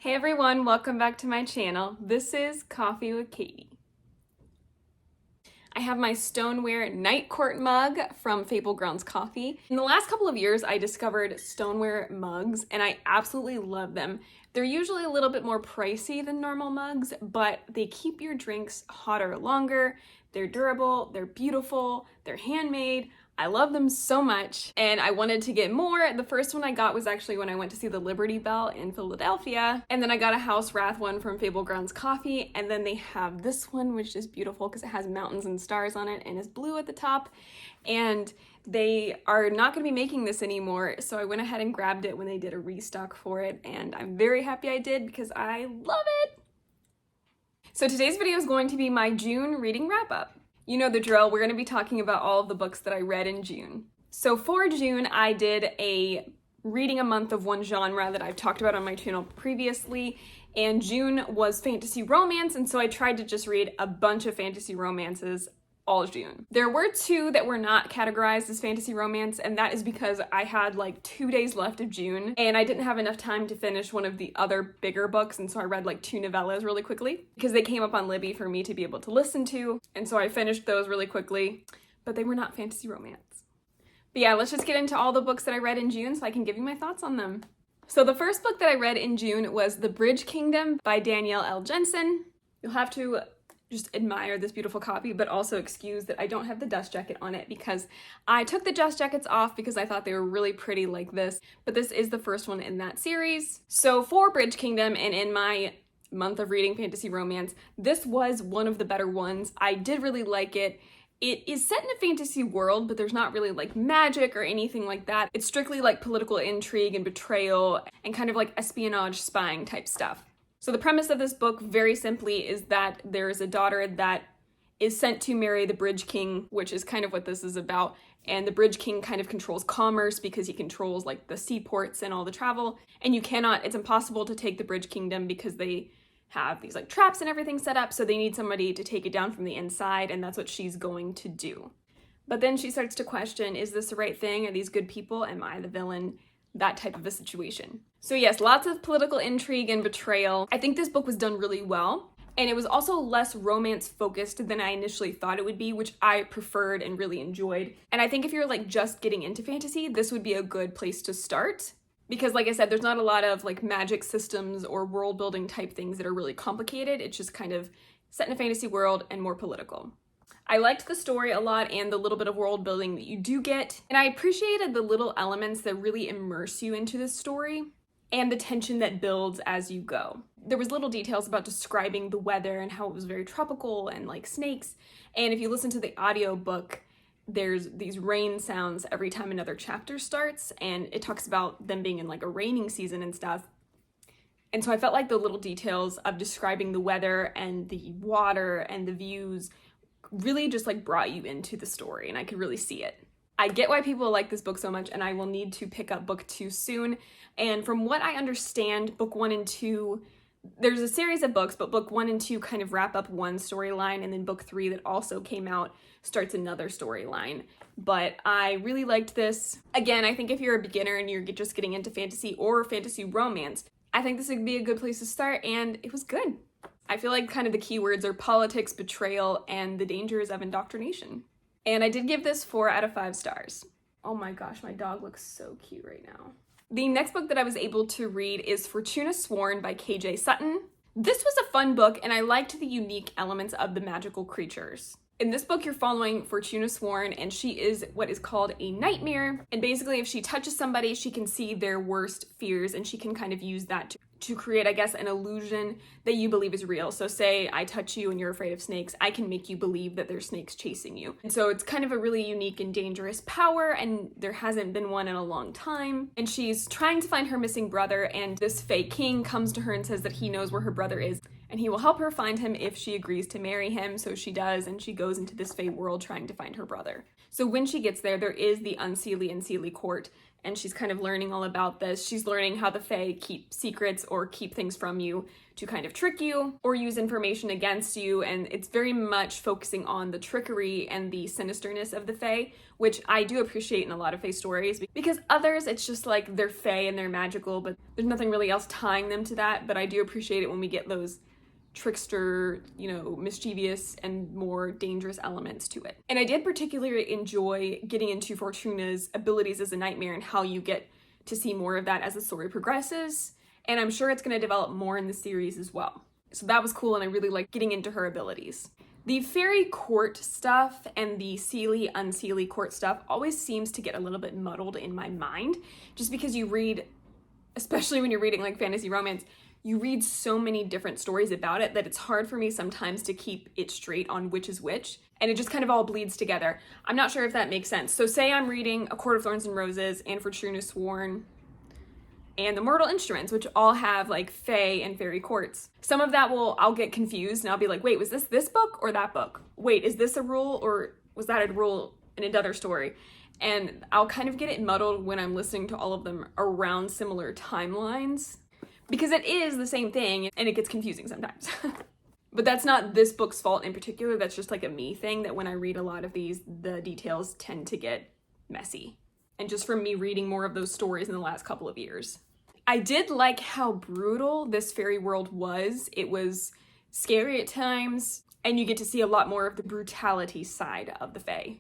Hey everyone, welcome back to my channel. This is Coffee with Katie. I have my stoneware night court mug from Fable Grounds Coffee. In the last couple of years, I discovered stoneware mugs and I absolutely love them. They're usually a little bit more pricey than normal mugs, but they keep your drinks hotter longer. They're durable, they're beautiful, they're handmade. I love them so much and I wanted to get more. The first one I got was actually when I went to see the Liberty Bell in Philadelphia, and then I got a House Wrath one from Fable Grounds Coffee, and then they have this one which is beautiful because it has mountains and stars on it and is blue at the top, and they are not going to be making this anymore, so I went ahead and grabbed it when they did a restock for it, and I'm very happy I did because I love it! So today's video is going to be my June reading wrap-up. You know the drill, we're going to be talking about all of the books that I read in June. So for June, I did a reading a month of one genre that I've talked about on my channel previously, and June was fantasy romance, and so I tried to just read a bunch of fantasy romances all June. There were two that were not categorized as fantasy romance, and that is because I had like 2 days left of June and I didn't have enough time to finish one of the other bigger books, and so I read like 2 novellas really quickly because they came up on Libby for me to be able to listen to, and so I finished those really quickly, but they were not fantasy romance. But yeah, let's just get into all the books that I read in June so I can give you my thoughts on them. So the first book that I read in June was The Bridge Kingdom by Danielle L. Jensen. You'll have to just admire this beautiful copy, but also excuse that I don't have the dust jacket on it because I took the dust jackets off because I thought they were really pretty like this, but this is the first one in that series. So for Bridge Kingdom, and in my month of reading fantasy romance, this was one of the better ones. I did really like it. It is set in a fantasy world, but there's not really like magic or anything like that. It's strictly like political intrigue and betrayal and kind of like espionage spying type stuff. So the premise of this book, very simply, is that there is a daughter that is sent to marry the Bridge King, which is kind of what this is about. And the Bridge King kind of controls commerce because he controls like the seaports and all the travel. And it's impossible to take the Bridge Kingdom because they have these like traps and everything set up. So they need somebody to take it down from the inside, and that's what she's going to do. But then she starts to question, is this the right thing? Are these good people? Am I the villain? That type of a situation. So yes, lots of political intrigue and betrayal. I think this book was done really well, and it was also less romance focused than I initially thought it would be, which I preferred and really enjoyed. And I think if you're like just getting into fantasy, this would be a good place to start. Because like I said, there's not a lot of like magic systems or world building type things that are really complicated. It's just kind of set in a fantasy world and more political. I liked the story a lot and the little bit of world building that you do get, and I appreciated the little elements that really immerse you into the story and the tension that builds as you go. There was little details about describing the weather and how it was very tropical and like snakes, and if you listen to the audiobook, there's these rain sounds every time another chapter starts, and it talks about them being in like a raining season and stuff. And so I felt like the little details of describing the weather and the water and the views really just like brought you into the story, and I could really see it. I get why people like this book so much, and I will need to pick up book 2 soon. And from what I understand, book 1 and 2, there's a series of books, but book 1 and 2 kind of wrap up one storyline, and then book 3 that also came out starts another storyline. But I really liked this. Again, I think if you're a beginner and you're just getting into fantasy or fantasy romance, I think this would be a good place to start, and it was good. I feel like kind of the keywords are politics, betrayal, and the dangers of indoctrination. And I did give this 4 out of 5 stars. Oh my gosh, my dog looks so cute right now. The next book that I was able to read is Fortuna Sworn by KJ Sutton. This was a fun book, and I liked the unique elements of the magical creatures. In this book, you're following Fortuna Sworn, and she is what is called a nightmare. And basically, if she touches somebody, she can see their worst fears, and she can kind of use that to create, I guess, an illusion that you believe is real. So say I touch you and you're afraid of snakes, I can make you believe that there's snakes chasing you. And so it's kind of a really unique and dangerous power, and there hasn't been one in a long time. And she's trying to find her missing brother, and this Fae King comes to her and says that he knows where her brother is, and he will help her find him if she agrees to marry him. So she does, and she goes into this Fae world trying to find her brother. So when she gets there, there is the Unseelie and Seelie court, and she's kind of learning all about this. She's learning how the Fae keep secrets or keep things from you to kind of trick you or use information against you, and it's very much focusing on the trickery and the sinisterness of the Fae, which I do appreciate in a lot of Fae stories, because others, it's just like they're Fae and they're magical, but there's nothing really else tying them to that. But I do appreciate it when we get those trickster, mischievous and more dangerous elements to it. And I did particularly enjoy getting into Fortuna's abilities as a nightmare and how you get to see more of that as the story progresses. And I'm sure it's going to develop more in the series as well. So that was cool, and I really liked getting into her abilities. The fairy court stuff and the Seelie, unseelie court stuff always seems to get a little bit muddled in my mind, just because you read, especially when you're reading like fantasy romance, you read so many different stories about it that it's hard for me sometimes to keep it straight on which is which, and it just kind of all bleeds together. I'm not sure if that makes sense. So say I'm reading A Court of Thorns and Roses and Fortuna Sworn and The Mortal Instruments, which all have like fae and fairy courts. Some of that I'll get confused and I'll be like, wait, was this book or that book? Wait, is this a rule or was that a rule in another story? And I'll kind of get it muddled when I'm listening to all of them around similar timelines, because it is the same thing and it gets confusing sometimes. But that's not this book's fault in particular. That's just like a me thing, that when I read a lot of these, the details tend to get messy. And just from me reading more of those stories in the last couple of years. I did like how brutal this fairy world was. It was scary at times, and you get to see a lot more of the brutality side of the Fae.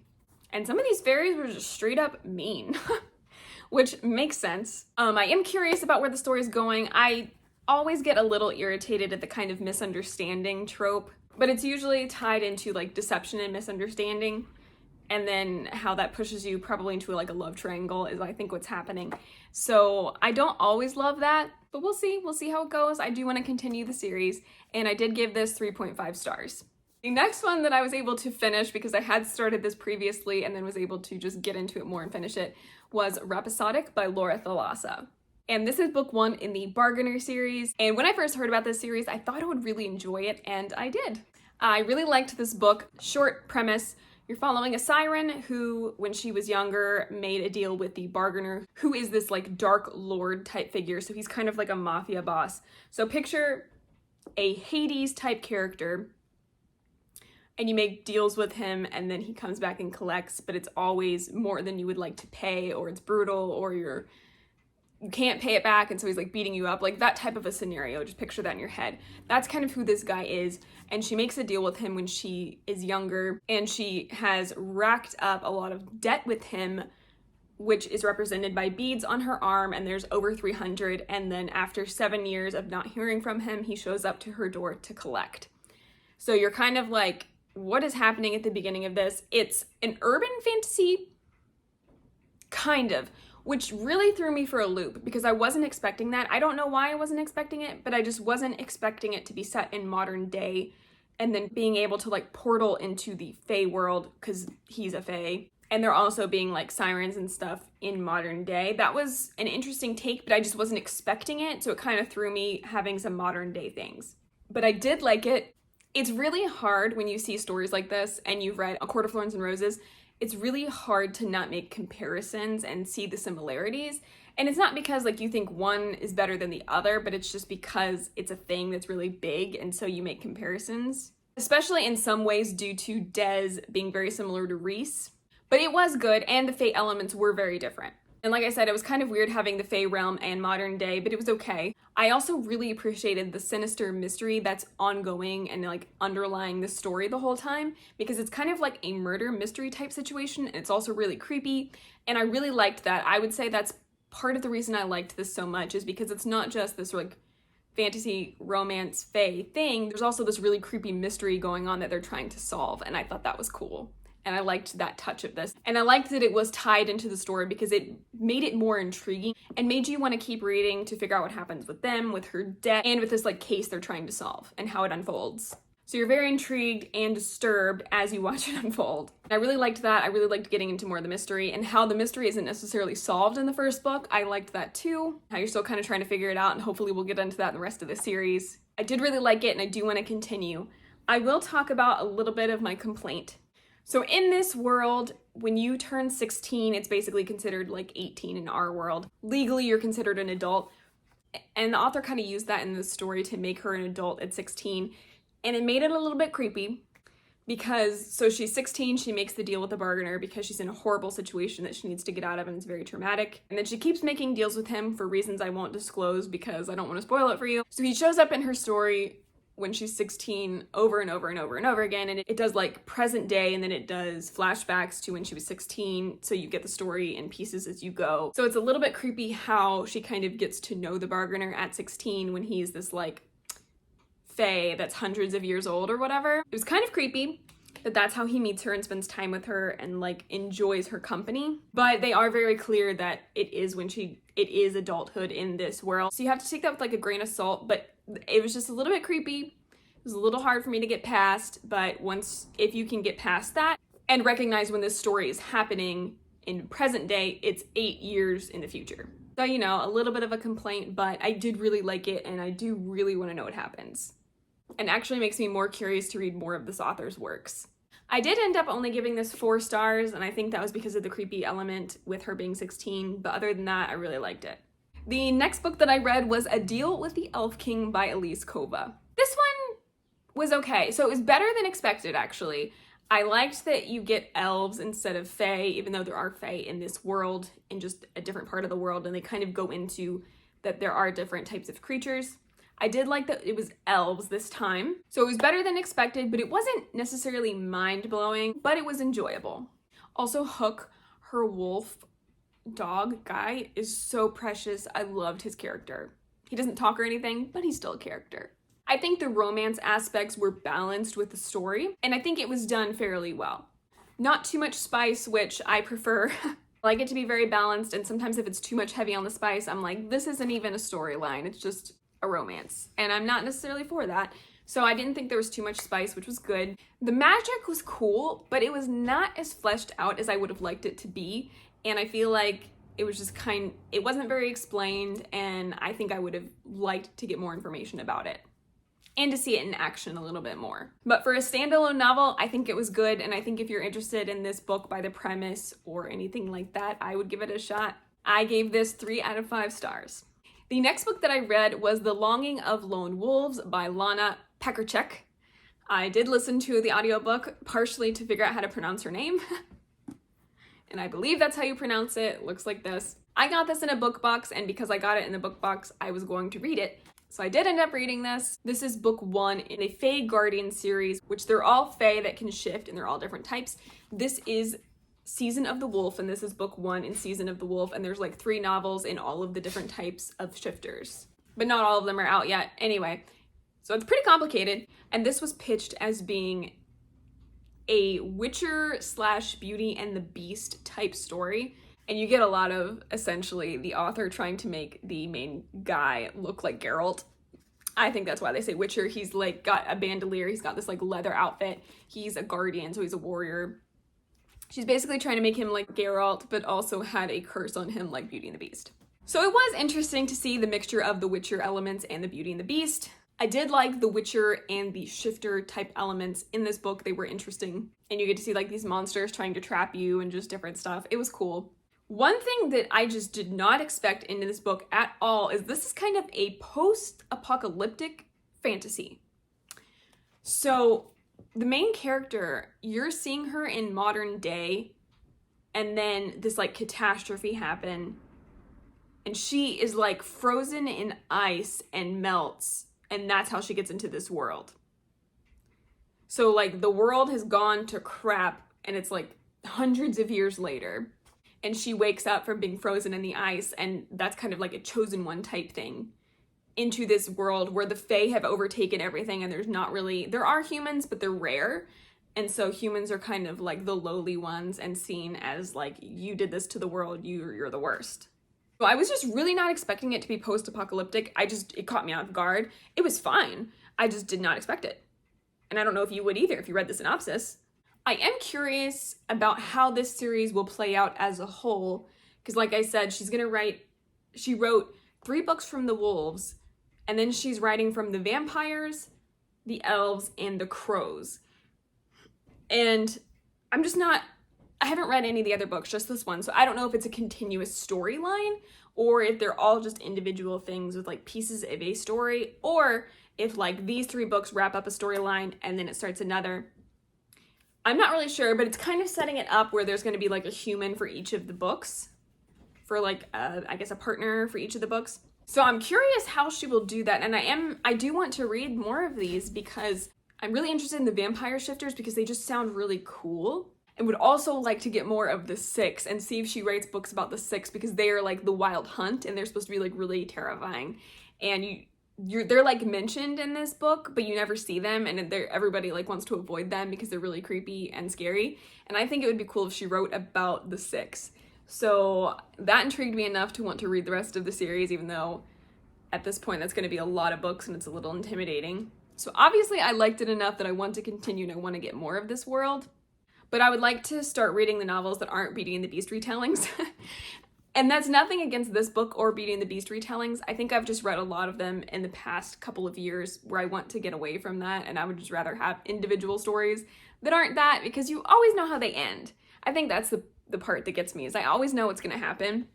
And some of these fairies were just straight up mean. Which makes sense. I am curious about where the story is going. I always get a little irritated at the kind of misunderstanding trope, but it's usually tied into like deception and misunderstanding, and then how that pushes you probably into like a love triangle is I think what's happening. So I don't always love that, but we'll see how it goes. I do want to continue the series, and I did give this 3.5 stars. The next one that I was able to finish, because I had started this previously and then was able to just get into it more and finish it, was Rhapsodic by Laura Thalassa. And this is book 1 in the Bargainer series. And when I first heard about this series, I thought I would really enjoy it, and I did. I really liked this book. Short premise: you're following a siren who, when she was younger, made a deal with the Bargainer, who is this like dark lord type figure. So he's kind of like a mafia boss. So picture a Hades type character, and you make deals with him, and then he comes back and collects, but it's always more than you would like to pay, or it's brutal, or you can't pay it back, and so he's like beating you up, like that type of a scenario. Just picture that in your head. That's kind of who this guy is, and she makes a deal with him when she is younger, and she has racked up a lot of debt with him, which is represented by beads on her arm, and there's over 300, and then after 7 years of not hearing from him, he shows up to her door to collect. So you're kind of like, what is happening at the beginning of this? It's an urban fantasy, kind of, which really threw me for a loop because I wasn't expecting that. I don't know why I wasn't expecting it, but I just wasn't expecting it to be set in modern day and then being able to like portal into the Fae world, because he's a Fae, and they're also being like sirens and stuff in modern day. That was an interesting take, but I just wasn't expecting it, so it kind of threw me having some modern day things. But I did like it. It's really hard when you see stories like this and you've read A Court of Thorns and Roses. It's really hard to not make comparisons and see the similarities. And it's not because like you think one is better than the other, but it's just because it's a thing that's really big, and so you make comparisons. Especially in some ways due to Des being very similar to Reese. But it was good, and the Fae elements were very different. And like I said, it was kind of weird having the Fae realm and modern day, but it was okay. I also really appreciated the sinister mystery that's ongoing and like underlying the story the whole time, because it's kind of like a murder mystery type situation, and it's also really creepy, and I really liked that. I would say that's part of the reason I liked this so much, is because it's not just this like fantasy romance Fae thing. There's also this really creepy mystery going on that they're trying to solve, and I thought that was cool. And I liked that touch of this. And I liked that it was tied into the story because it made it more intriguing and made you want to keep reading to figure out what happens with them, with her death, and with this like case they're trying to solve and how it unfolds. So you're very intrigued and disturbed as you watch it unfold. I really liked that. I really liked getting into more of the mystery and how the mystery isn't necessarily solved in the first book. I liked that too. How you're still kind of trying to figure it out, and hopefully we'll get into that in the rest of the series. I did really like it, and I do want to continue. I will talk about a little bit of my complaint. So in this world, when you turn 16, it's basically considered like 18 in our world. Legally, you're considered an adult. And the author kind of used that in the story to make her an adult at 16. And it made it a little bit creepy because, so she's 16, she makes the deal with the bargainer because she's in a horrible situation that she needs to get out of, and it's very traumatic. And then she keeps making deals with him for reasons I won't disclose because I don't want to spoil it for you. So he shows up in her story when she's 16 over and over and over and over again, and it does like present day, and then it does flashbacks to when she was 16, so you get the story in pieces as you go. So it's a little bit creepy how she kind of gets to know the bargainer at 16 when he's this like fae that's hundreds of years old or whatever. It was kind of creepy that that's how he meets her and spends time with her and like enjoys her company. But they are very clear that it is adulthood in this world. So you have to take that with like a grain of salt, but it was just a little bit creepy. It was a little hard for me to get past, but if you can get past that and recognize when this story is happening in present day, it's 8 years in the future. So, you know, a little bit of a complaint, but I did really like it, and I do really want to know what happens. And actually makes me more curious to read more of this author's works. I did end up only giving this 4 stars, and I think that was because of the creepy element with her being 16, but other than that, I really liked it. The next book that I read was A Deal with the Elf King by Elise Kova. This one was okay. So it was better than expected, actually. I liked that you get elves instead of fae, even though there are fae in this world, in just a different part of the world, and they kind of go into that there are different types of creatures. I did like that it was elves this time. So it was better than expected, but it wasn't necessarily mind-blowing, but it was enjoyable. Also, Hook, her wolf dog guy, is so precious. I loved his character. He doesn't talk or anything, but he's still a character. I think the romance aspects were balanced with the story, and I think it was done fairly well. Not too much spice, which I prefer. I like it to be very balanced, and sometimes if it's too much heavy on the spice, I'm like, this isn't even a storyline, it's just a romance. And I'm not necessarily for that. So I didn't think there was too much spice, which was good. The magic was cool, but it was not as fleshed out as I would have liked it to be. And I feel like it was just it wasn't very explained, and I think I would have liked to get more information about it and to see it in action a little bit more. But for a standalone novel, I think it was good, and I think if you're interested in this book by the premise or anything like that, I would give it a shot. I gave this 3 out of 5 stars. The next book that I read was The Longing of Lone Wolves by Lana Pekarchek. I did listen to the audiobook partially to figure out how to pronounce her name. And I believe that's how you pronounce it. It looks like this. I got this in a book box, and because I got it in the book box, I was going to read it. So I did end up reading this. This is book 1 in a Fae Guardian series, which they're all Fae that can shift, and they're all different types. This is Season of the Wolf, and this is book 1 in Season of the Wolf, and there's like 3 novels in all of the different types of shifters. But not all of them are out yet. Anyway, so it's pretty complicated, and this was pitched as being a Witcher / Beauty and the Beast type story, and you get a lot of essentially the author trying to make the main guy look like Geralt. I think that's why they say Witcher. He's like got a bandolier, he's got this like leather outfit, he's a guardian, so he's a warrior. She's basically trying to make him like Geralt, but also had a curse on him like Beauty and the Beast. So it was interesting to see the mixture of the Witcher elements and the Beauty and the Beast. I did like the Witcher and the shifter type elements in this book. They were interesting. And you get to see like these monsters trying to trap you and just different stuff. It was cool. One thing that I just did not expect into this book at all is this is kind of a post-apocalyptic fantasy. So the main character, you're seeing her in modern day, and then this like catastrophe happened, and she is like frozen in ice and melts. And that's how she gets into this world. So like the world has gone to crap, and it's like hundreds of years later, and she wakes up from being frozen in the ice, and that's kind of like a chosen one type thing into this world where the Fae have overtaken everything, and there are humans, but they're rare. And so humans are kind of like the lowly ones and seen as like, you did this to the world, you're the worst. So I was just really not expecting it to be post-apocalyptic. It caught me off guard. It was fine. I just did not expect it. And I don't know if you would either if you read the synopsis. I am curious about how this series will play out as a whole, because like I said, she wrote 3 books from the wolves, and then she's writing from the vampires, the elves, and the crows. And I'm just not I haven't read any of the other books, just this one, so I don't know if it's a continuous storyline or if they're all just individual things with like pieces of a story, or if like these 3 books wrap up a storyline and then it starts another. I'm not really sure, but it's kind of setting it up where there's going to be like a human for each of the books, for like I guess a partner for each of the books. So I'm curious how she will do that, and I do want to read more of these because I'm really interested in the vampire shifters because they just sound really cool. And would also like to get more of the Six and see if she writes books about the Six, because they are like the wild hunt and they're supposed to be like really terrifying. And they're like mentioned in this book, but you never see them, and everybody like wants to avoid them because they're really creepy and scary. And I think it would be cool if she wrote about the Six. So that intrigued me enough to want to read the rest of the series, even though at this point that's going to be a lot of books and it's a little intimidating. So obviously I liked it enough that I want to continue and I want to get more of this world. But I would like to start reading the novels that aren't Beauty and the Beast retellings. And that's nothing against this book or Beauty and the Beast retellings. I think I've just read a lot of them in the past couple of years where I want to get away from that, and I would just rather have individual stories that aren't that, because you always know how they end. I think that's the part that gets me, is I always know what's gonna happen.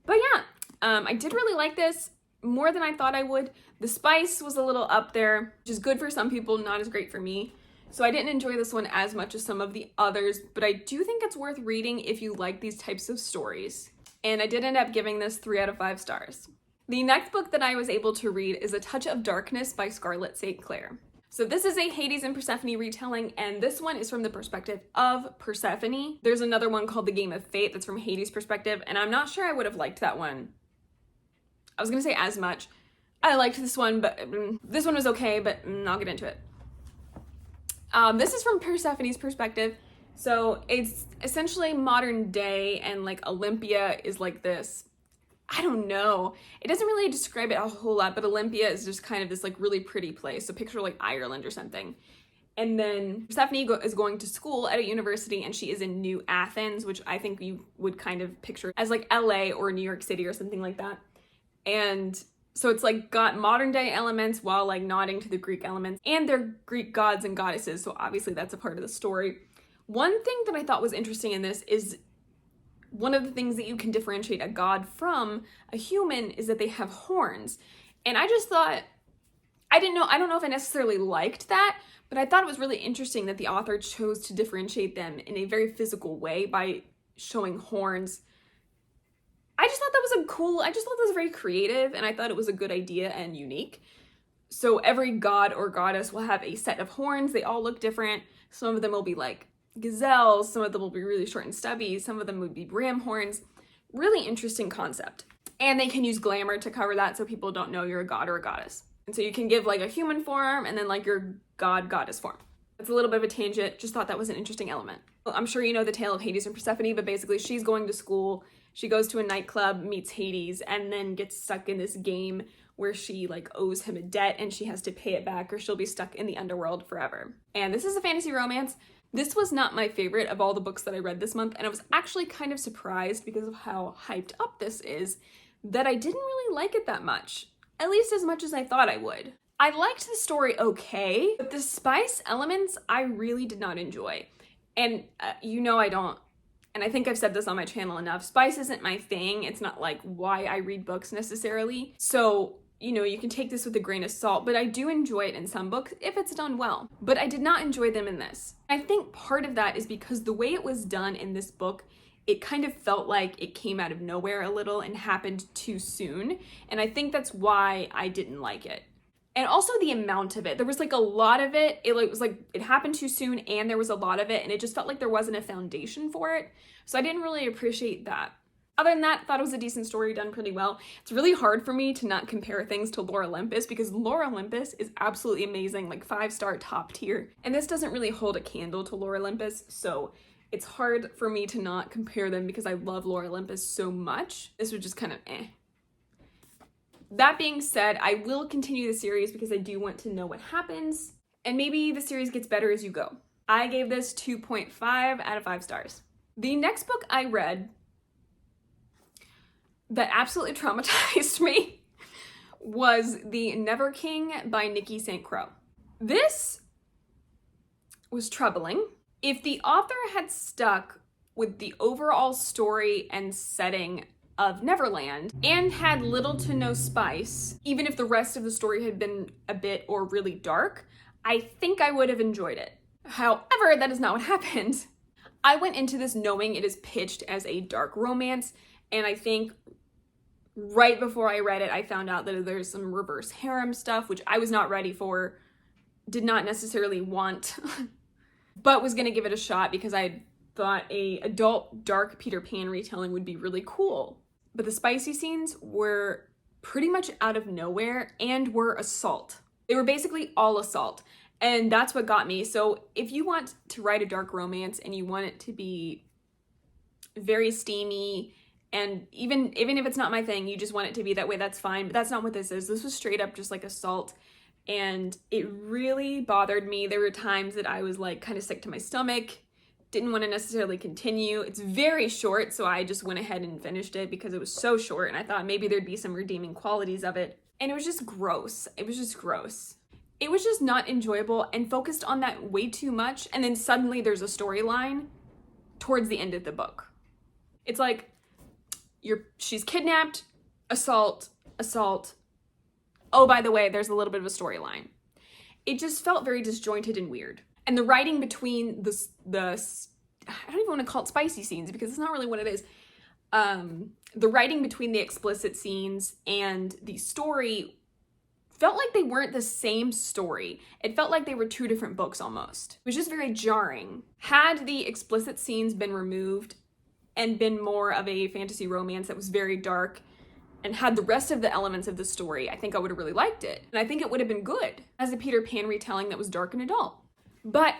But yeah, I did really like this, more than I thought I would. The spice was a little up there, which is good for some people, not as great for me. So I didn't enjoy this one as much as some of the others, but I do think it's worth reading if you like these types of stories. And I did end up giving this 3 out of 5 stars. The next book that I was able to read is A Touch of Darkness by Scarlett St. Clair. So this is a Hades and Persephone retelling, and this one is from the perspective of Persephone. There's another one called The Game of Fate that's from Hades' perspective, and I'm not sure I would have liked that one. I was gonna say as much. I liked this one, but this one was okay, but I'll get into it. This is from Persephone's perspective. So it's essentially modern day, and like Olympia is like this, I don't know. It doesn't really describe it a whole lot, but Olympia is just kind of this like really pretty place. So picture like Ireland or something. And then Persephone is going to school at a university, and she is in New Athens, which I think you would kind of picture as like LA or New York City or something like that. And so it's like got modern day elements while like nodding to the Greek elements, and they're Greek gods and goddesses. So obviously that's a part of the story. One thing that I thought was interesting in this is one of the things that you can differentiate a god from a human is that they have horns. And I just thought, I don't know if I necessarily liked that, but I thought it was really interesting that the author chose to differentiate them in a very physical way by showing horns. I just thought that was very creative, and I thought it was a good idea and unique. So every god or goddess will have a set of horns. They all look different. Some of them will be like gazelles, some of them will be really short and stubby, some of them would be ram horns. Really interesting concept. And they can use glamour to cover that so people don't know you're a god or a goddess. And so you can give like a human form and then like your goddess form. It's a little bit of a tangent, just thought that was an interesting element. Well, I'm sure you know the tale of Hades and Persephone, but basically she's going to school, she goes to a nightclub, meets Hades, and then gets stuck in this game where she like owes him a debt and she has to pay it back, or she'll be stuck in the underworld forever. And this is a fantasy romance. This was not my favorite of all the books that I read this month, and I was actually kind of surprised because of how hyped up this is that I didn't really like it that much, at least as much as I thought I would. I liked the story okay, but the spice elements I really did not enjoy. And I don't, and I think I've said this on my channel enough, spice isn't my thing. It's not like why I read books necessarily. So you can take this with a grain of salt, but I do enjoy it in some books if it's done well. But I did not enjoy them in this. I think part of that is because the way it was done in this book, it kind of felt like it came out of nowhere a little and happened too soon. And I think that's why I didn't like it. And also the amount of it. There was like a lot of it. It was like it happened too soon and there was a lot of it, and it just felt like there wasn't a foundation for it. So I didn't really appreciate that. Other than that, thought it was a decent story, done pretty well. It's really hard for me to not compare things to Lore Olympus because Lore Olympus is absolutely amazing, like 5-star top tier. And this doesn't really hold a candle to Lore Olympus, so it's hard for me to not compare them because I love Lore Olympus so much. This was just kind of eh. That being said, I will continue the series because I do want to know what happens, and maybe the series gets better as you go. I gave this 2.5 out of 5 stars. The next book I read that absolutely traumatized me was The Never King by Nikki St. Croix. This was troubling. If the author had stuck with the overall story and setting of Neverland and had little to no spice, even if the rest of the story had been a bit or really dark, I think I would have enjoyed it. However, that is not what happened. I went into this knowing it is pitched as a dark romance, and I think right before I read it, I found out that there's some reverse harem stuff, which I was not ready for, did not necessarily want, but was gonna give it a shot because I thought a adult dark Peter Pan retelling would be really cool. But the spicy scenes were pretty much out of nowhere and were assault. They were basically all assault. And that's what got me. So if you want to write a dark romance and you want it to be very steamy, and even if it's not my thing, you just want it to be that way, that's fine. But that's not what this is. This was straight up just like assault. And it really bothered me. There were times that I was like kind of sick to my stomach, didn't want to necessarily continue. It's very short, so I just went ahead and finished it because it was so short, and I thought maybe there'd be some redeeming qualities of it. And it was just gross. It was just gross. It was just not enjoyable and focused on that way too much, and then suddenly there's a storyline towards the end of the book. It's like, she's kidnapped, assault. Oh, by the way, there's a little bit of a storyline. It just felt very disjointed and weird. And the writing between the I don't even want to call it spicy scenes because it's not really what it is. The writing between the explicit scenes and the story felt like they weren't the same story. It felt like they were two different books almost. It was just very jarring. Had the explicit scenes been removed and been more of a fantasy romance that was very dark and had the rest of the elements of the story, I think I would have really liked it. And I think it would have been good as a Peter Pan retelling that was dark and adult. But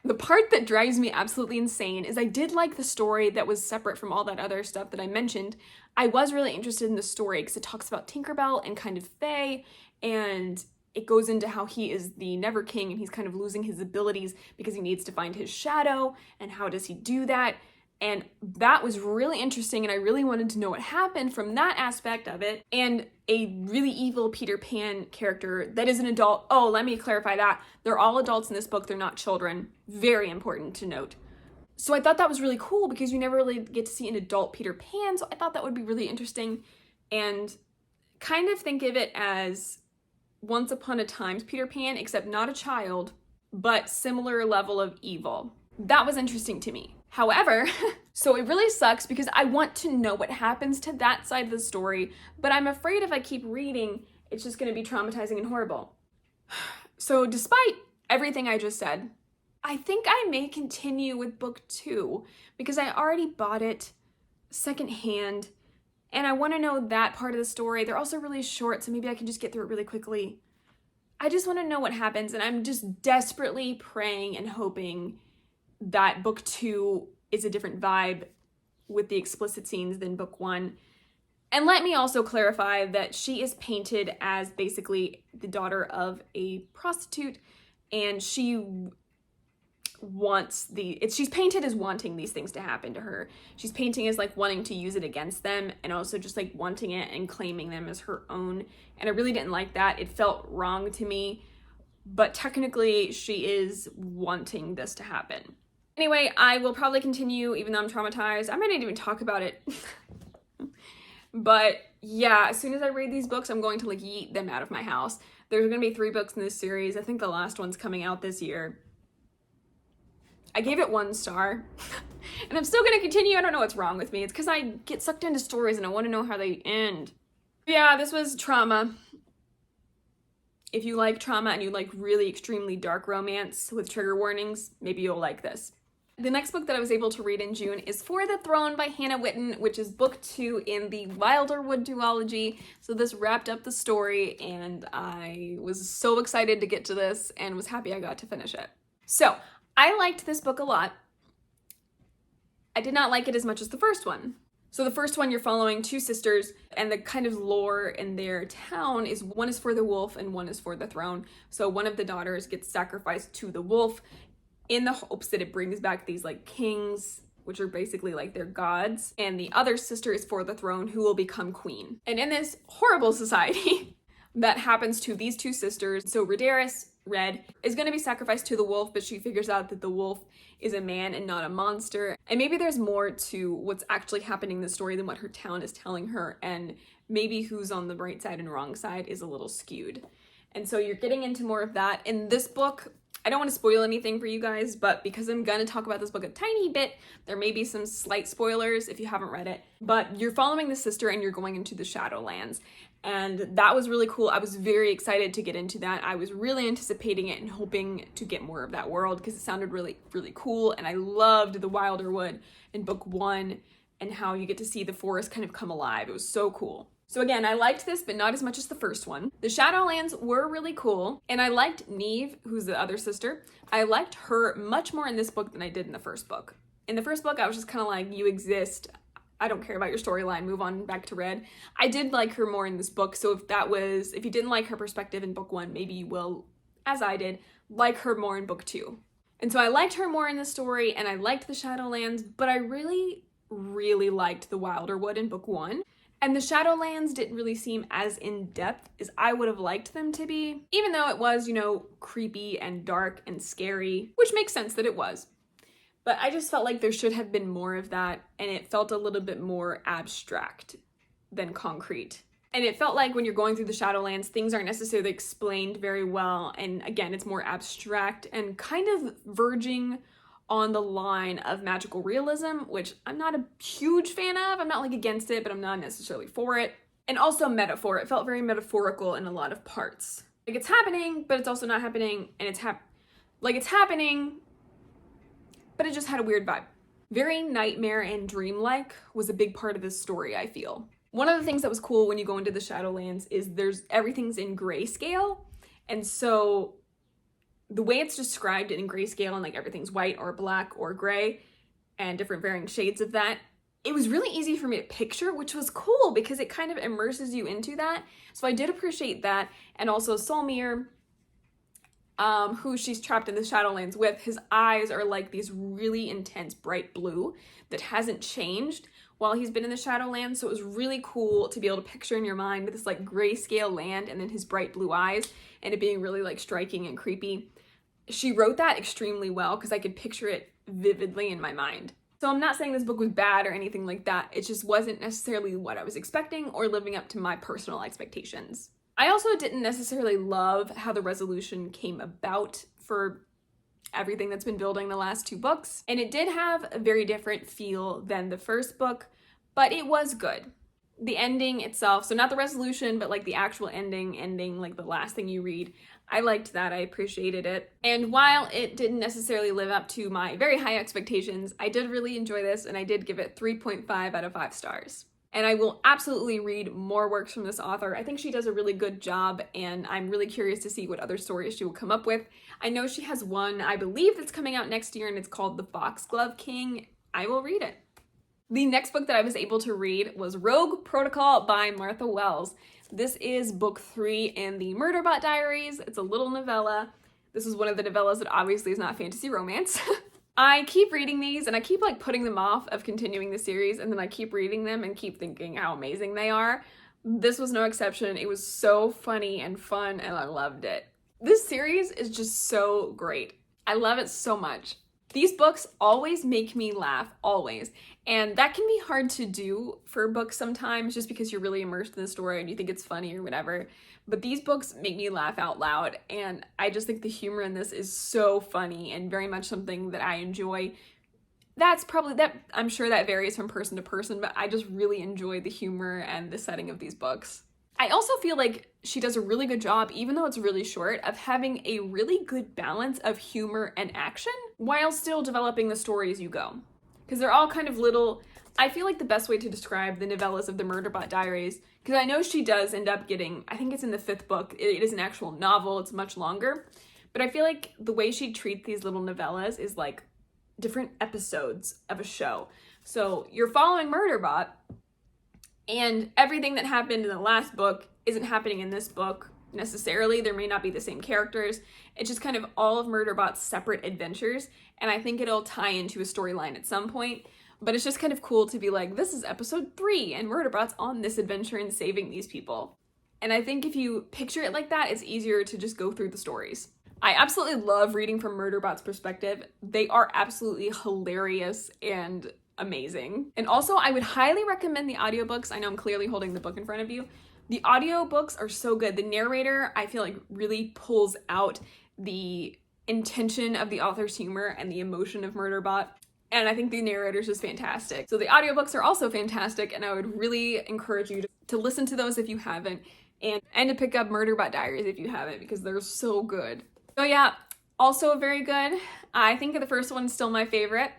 the part that drives me absolutely insane is I did like the story that was separate from all that other stuff that I mentioned. I was really interested in the story because it talks about Tinkerbell and kind of Faye, and it goes into how he is the Never King and he's kind of losing his abilities because he needs to find his shadow, and how does he do that? And that was really interesting, and I really wanted to know what happened from that aspect of it. And a really evil Peter Pan character that is an adult. Oh, let me clarify that. They're all adults in this book. They're not children. Very important to note. So I thought that was really cool because you never really get to see an adult Peter Pan, so I thought that would be really interesting. And kind of think of it as Once Upon a Time's Peter Pan, except not a child, but similar level of evil. That was interesting to me. However, so it really sucks because I want to know what happens to that side of the story, but I'm afraid if I keep reading, it's just going to be traumatizing and horrible. So despite everything I just said, I think I may continue with book 2 because I already bought it secondhand and I want to know that part of the story. They're also really short, so maybe I can just get through it really quickly. I just want to know what happens, and I'm just desperately praying and hoping that book 2 is a different vibe with the explicit scenes than book 1. And let me also clarify that she is painted as basically the daughter of a prostitute, and she's painted as wanting these things to happen to her. She's painting as like wanting to use it against them, and also just like wanting it and claiming them as her own. And I really didn't like that. It felt wrong to me, but technically she is wanting this to happen. Anyway, I will probably continue even though I'm traumatized. I might not even talk about it. But yeah, as soon as I read these books, I'm going to like yeet them out of my house. There's going to be 3 books in this series. I think the last one's coming out this year. I gave it 1 star. And I'm still going to continue. I don't know what's wrong with me. It's because I get sucked into stories and I want to know how they end. Yeah, this was trauma. If you like trauma and you like really extremely dark romance with trigger warnings, maybe you'll like this. The next book that I was able to read in June is For the Throne by Hannah Whitten, which is book 2 in the Wilderwood duology. So this wrapped up the story, and I was so excited to get to this and was happy I got to finish it. So I liked this book a lot. I did not like it as much as the first one. So the first one, you're following 2 sisters, and the kind of lore in their town is one is for the wolf and one is for the throne. So one of the daughters gets sacrificed to the wolf in the hopes that it brings back these like kings, which are basically like their gods. And the other sister is for the throne, who will become queen. And in this horrible society that happens to these 2 sisters, so Rhaenyra Red is going to be sacrificed to the wolf, but she figures out that the wolf is a man and not a monster. And maybe there's more to what's actually happening in the story than what her town is telling her, and maybe who's on the right side and wrong side is a little skewed. And so you're getting into more of that. In this book, I don't want to spoil anything for you guys, but because I'm going to talk about this book a tiny bit, there may be some slight spoilers if you haven't read it. But you're following the sister and you're going into the Shadowlands. And that was really cool. I was very excited to get into that. I was really anticipating it and hoping to get more of that world because it sounded really, really cool. And I loved the Wilderwood in book 1 and how you get to see the forest kind of come alive. It was so cool. So again, I liked this, but not as much as the first one. The Shadowlands were really cool, and I liked Neve, who's the other sister. I liked her much more in this book than I did in the first book. In the first book, I was just kind of like, you exist. I don't care about your storyline. Move on back to Red. I did like her more in this book, so if you didn't like her perspective in book 1, maybe you will, as I did, like her more in book 2. And so I liked her more in the story, and I liked the Shadowlands, but I really, really liked the Wilderwood in book 1. And the Shadowlands didn't really seem as in-depth as I would have liked them to be, even though it was, creepy and dark and scary, which makes sense that it was. But I just felt like there should have been more of that, and it felt a little bit more abstract than concrete. And it felt like when you're going through the Shadowlands, things aren't necessarily explained very well, and again, it's more abstract and kind of verging on the line of magical realism, which I'm not a huge fan of. I'm not against it, but I'm not necessarily for it. And also metaphor. It felt very metaphorical in a lot of parts. It's happening, but it's also not happening, and it's happening, but it just had a weird vibe. Very nightmare and dreamlike was a big part of this story, I feel. One of the things that was cool when you go into the Shadowlands is everything's in grayscale, and so the way it's described in grayscale and everything's white or black or gray and different varying shades of that, it was really easy for me to picture, which was cool because it kind of immerses you into that. So I did appreciate that. And also Solmir, who she's trapped in the Shadowlands with, his eyes are like these really intense bright blue that hasn't changed while he's been in the Shadowlands. So it was really cool to be able to picture in your mind this grayscale land and then his bright blue eyes and it being really striking and creepy. She wrote that extremely well because I could picture it vividly in my mind. So I'm not saying this book was bad or anything like that. It just wasn't necessarily what I was expecting or living up to my personal expectations. I also didn't necessarily love how the resolution came about for everything that's been building the last 2 books. And it did have a very different feel than the first book, but it was good. The ending itself, so not the resolution, but the actual ending, the last thing you read, I liked that. I appreciated it. And while it didn't necessarily live up to my very high expectations, I did really enjoy this, and I did give it 3.5 out of 5 stars. And I will absolutely read more works from this author. I think she does a really good job, and I'm really curious to see what other stories she will come up with. I know she has one, I believe, that's coming out next year, and it's called The Foxglove King. I will read it. The next book that I was able to read was Rogue Protocol by Martha Wells. This is book 3 in the Murderbot Diaries. It's a little novella. This is one of the novellas that obviously is not fantasy romance. I keep reading these and I keep putting them off of continuing the series, and then I keep reading them and keep thinking how amazing they are. This was no exception. It was so funny and fun and I loved it. This series is just so great. I love it so much. These books always make me laugh, always. And that can be hard to do for books sometimes just because you're really immersed in the story and you think it's funny or whatever. But these books make me laugh out loud. And I just think the humor in this is so funny and very much something that I enjoy. I'm sure that varies from person to person, but I just really enjoy the humor and the setting of these books. I also feel like she does a really good job, even though it's really short, of having a really good balance of humor and action while still developing the story as you go. Because they're all kind of little, I feel like the best way to describe the novellas of the Murderbot Diaries, because I know she does end up getting, I think it's in the 5th book, it is an actual novel, it's much longer, but I feel like the way she treats these little novellas is different episodes of a show. So you're following Murderbot, and everything that happened in the last book isn't happening in this book necessarily. There may not be the same characters. It's just kind of all of Murderbot's separate adventures, and I think it'll tie into a storyline at some point. But it's just kind of cool to be this is episode 3, and Murderbot's on this adventure and saving these people. And I think if you picture it like that, it's easier to just go through the stories. I absolutely love reading from Murderbot's perspective. They are absolutely hilarious and amazing. And also, I would highly recommend the audiobooks. I know I'm clearly holding the book in front of you. The audiobooks are so good. The narrator, I feel like, really pulls out the intention of the author's humor and the emotion of Murderbot. And I think the narrator is just fantastic. So the audiobooks are also fantastic, and I would really encourage you to listen to those if you haven't, and to pick up Murderbot Diaries if you haven't, because they're so good. So yeah, also very good. I think the first one's still my favorite,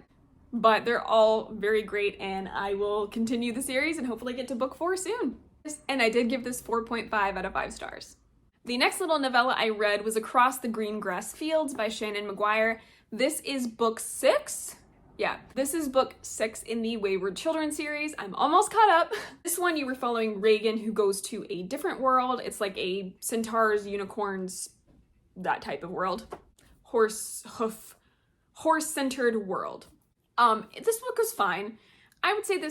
but they're all very great, and I will continue the series and hopefully get to book 4 soon. And I did give this 4.5 out of 5 stars. The next little novella I read was Across the Green Grass Fields by Shannon McGuire. This is book 6. Yeah, this is book 6 in the Wayward Children series. I'm almost caught up. This one you were following Reagan, who goes to a different world. It's like a centaurs, unicorns, that type of world. Horse-centered world. This book was fine. I would say it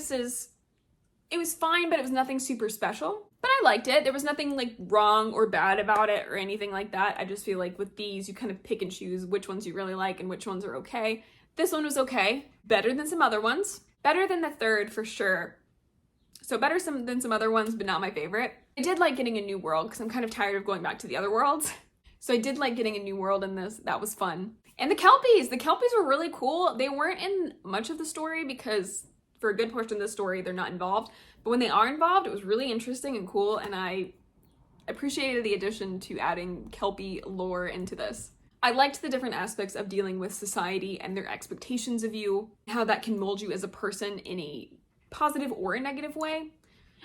was fine, but it was nothing super special. But I liked it. There was nothing like wrong or bad about it or anything like that. I just feel like with these, you kind of pick and choose which ones you really like and which ones are okay. This one was okay. Better than some other ones. Better than the third for sure. So better than some other ones, but not my favorite. I did like getting a new world because I'm kind of tired of going back to the other worlds. So I did like getting a new world in this. That was fun. And the Kelpies were really cool. They weren't in much of the story because for a good portion of the story, they're not involved. But when they are involved, it was really interesting and cool, and I appreciated the addition to adding Kelpie lore into this. I liked the different aspects of dealing with society and their expectations of you, how that can mold you as a person in a positive or a negative way,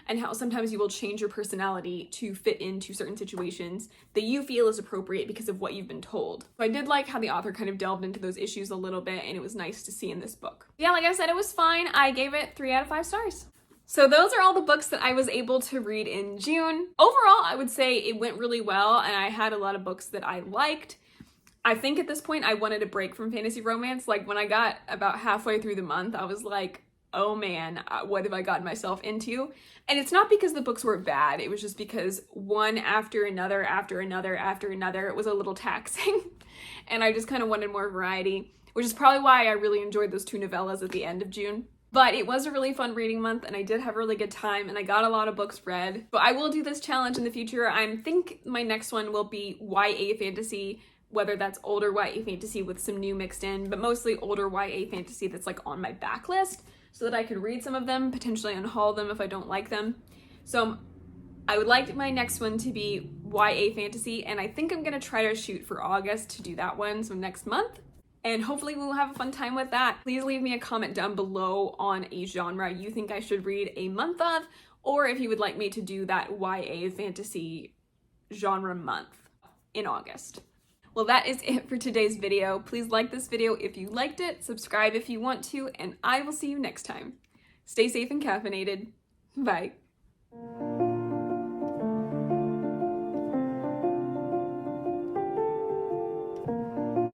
and how sometimes you will change your personality to fit into certain situations that you feel is appropriate because of what you've been told. So I did like how the author kind of delved into those issues a little bit, and it was nice to see in this book. Yeah, like I said, it was fine. I gave it 3 out of 5 stars. So those are all the books that I was able to read in June. Overall, I would say it went really well, and I had a lot of books that I liked. I think at this point I wanted a break from fantasy romance. Like when I got about halfway through the month, I was like, oh man, what have I gotten myself into? And it's not because the books were bad. It was just because one after another, it was a little taxing. And I just kind of wanted more variety, which is probably why I really enjoyed those 2 novellas at the end of June. But it was a really fun reading month, and I did have a really good time, and I got a lot of books read. But I will do this challenge in the future. I think my next one will be YA fantasy, whether that's older YA fantasy with some new mixed in, but mostly older YA fantasy that's like on my backlist, so that I could read some of them, potentially unhaul them if I don't like them. So I would like my next one to be YA fantasy, and I think I'm gonna try to shoot for August to do that one, so next month. And hopefully we'll have a fun time with that. Please leave me a comment down below on a genre you think I should read a month of, or if you would like me to do that YA fantasy genre month in August. Well, that is it for today's video. Please like this video if you liked it, subscribe if you want to, and I will see you next time. Stay safe and caffeinated. Bye.